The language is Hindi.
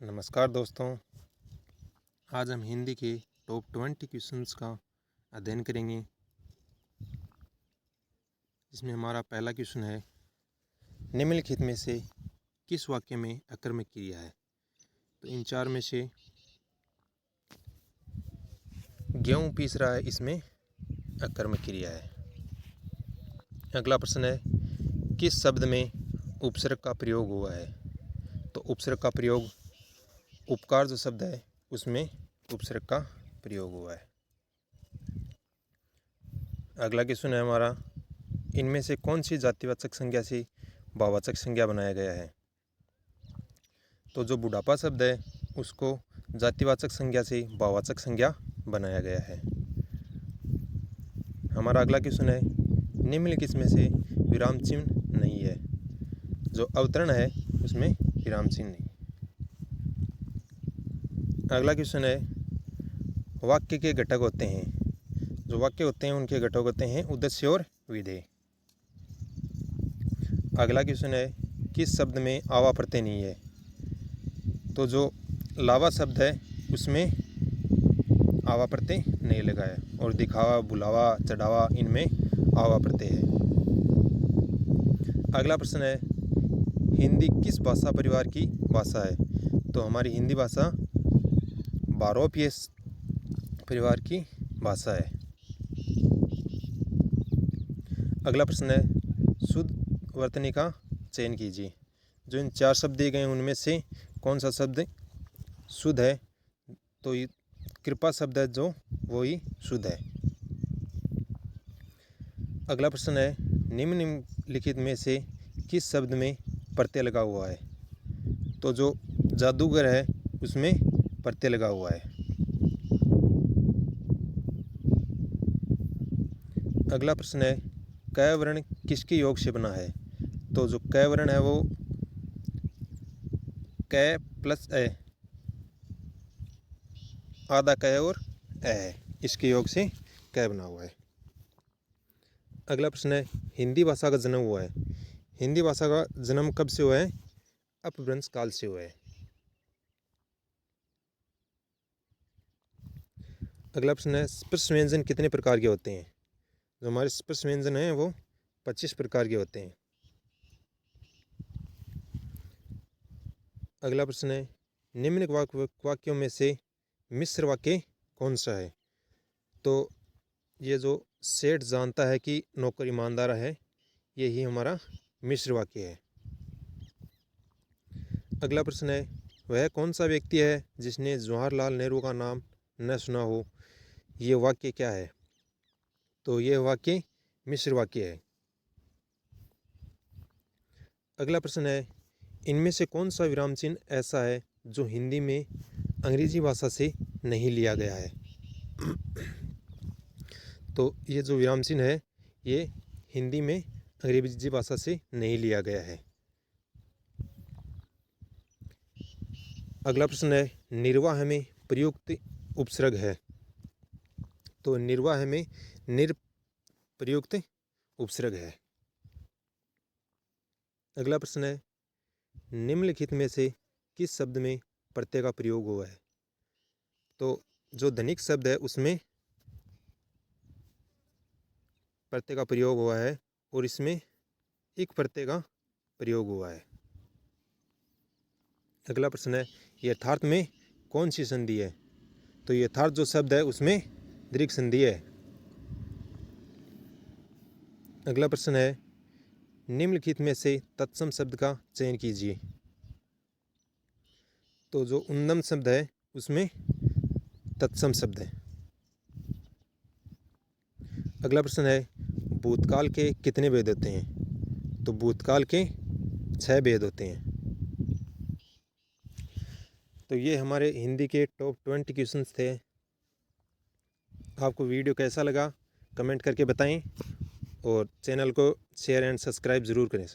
नमस्कार दोस्तों, आज हम हिंदी के टॉप 20 क्वेश्चंस का अध्ययन करेंगे। इसमें हमारा पहला क्वेश्चन है, निम्नलिखित में से किस वाक्य में अकर्मक क्रिया है। तो इन चार में से गेहूँ पीस रहा है, इसमें अकर्मक क्रिया है। अगला प्रश्न है, किस शब्द में उपसर्ग का प्रयोग हुआ है। तो उपसर्ग का प्रयोग, उपकार जो शब्द है उसमें उपसर्ग का प्रयोग हुआ है। अगला क्वेश्चन है हमारा, इनमें से कौन सी जातिवाचक संज्ञा से भाववाचक संज्ञा बनाया गया है। तो जो बुढ़ापा शब्द है उसको जातिवाचक संज्ञा से भाववाचक संज्ञा बनाया गया है। हमारा अगला क्वेश्चन है, निम्नलिखित में से विराम चिन्ह नहीं है। जो अवतरण है उसमें विराम चिन्ह नहीं। अगला क्वेश्चन है, वाक्य के घटक होते हैं। जो वाक्य होते हैं उनके घटक होते हैं उद्देश्य और विधेय। अगला क्वेश्चन है, किस शब्द में आवा प्रत्यय नहीं है। तो जो लावा शब्द है उसमें आवा प्रत्यय नहीं लगा है, और दिखावा, बुलावा, चढ़ावा, इनमें आवा प्रत्यय है। अगला प्रश्न है, हिंदी किस भाषा परिवार की भाषा है। तो हमारी हिंदी भाषा बारोपीय परिवार की भाषा है। अगला प्रश्न है, शुद्ध वर्तनी का चयन कीजिए। जो इन चार शब्द दिए गए हैं उनमें से कौन सा शब्द शुद्ध है। तो ये कृपा शब्द है जो वो ही शुद्ध है। अगला प्रश्न है, निम्नलिखित में से किस शब्द में प्रत्यय लगा हुआ है। तो जो जादूगर है उसमें प्रत्यय लगा हुआ है। अगला प्रश्न है, क वर्ण किसके योग से बना है। तो जो क वर्ण है वो क प्लस ए, आधा क और ए है, इसके योग से क बना हुआ है। अगला प्रश्न है, हिंदी भाषा का जन्म हुआ है। हिंदी भाषा का जन्म कब से हुआ है। अपभ्रंश काल से हुआ है। अगला प्रश्न है, स्पर्श व्यंजन कितने प्रकार के होते हैं। जो हमारे स्पर्श व्यंजन हैं वो 25 प्रकार के होते हैं। अगला प्रश्न है, निम्न वाक्यों में से मिश्र वाक्य कौन सा है। तो ये जो सेठ जानता है कि नौकर ईमानदार है, यही हमारा मिश्र वाक्य है। अगला प्रश्न है, वह कौन सा व्यक्ति है जिसने जवाहरलाल नेहरू का नाम न सुना हो। ये वाक्य क्या है। तो ये वाक्य मिश्र वाक्य है। अगला प्रश्न है, इनमें से कौन सा विराम चिन्ह ऐसा है जो हिंदी में अंग्रेजी भाषा से नहीं लिया गया है। तो ये जो विराम चिन्ह है ये हिंदी में अंग्रेजी भाषा से नहीं लिया गया है। अगला प्रश्न है, निर्वाह में प्रयुक्त उपसर्ग है। तो निर्वाह में प्रयुक्त उपसर्ग है। अगला प्रश्न है, निम्नलिखित में से किस शब्द में प्रत्यय का प्रयोग हुआ है। तो जो धनिक शब्द है उसमें प्रत्यय का प्रयोग हुआ है, और इसमें एक प्रत्यय का प्रयोग हुआ है। अगला प्रश्न है, यथार्थ में कौन सी संधि है। तो यथार्थ जो शब्द है उसमें दीर्घ संधि है। अगला प्रश्न है, निम्नलिखित में से तत्सम शब्द का चयन कीजिए। तो जो उन्नम शब्द है उसमें तत्सम शब्द है। अगला प्रश्न है, भूतकाल के कितने भेद होते हैं। तो भूतकाल के 6 भेद होते हैं। तो ये हमारे हिंदी के टॉप 20 क्वेश्चंस थे। आपको वीडियो कैसा लगा कमेंट करके बताएं, और चैनल को शेयर एंड सब्सक्राइब ज़रूर करें।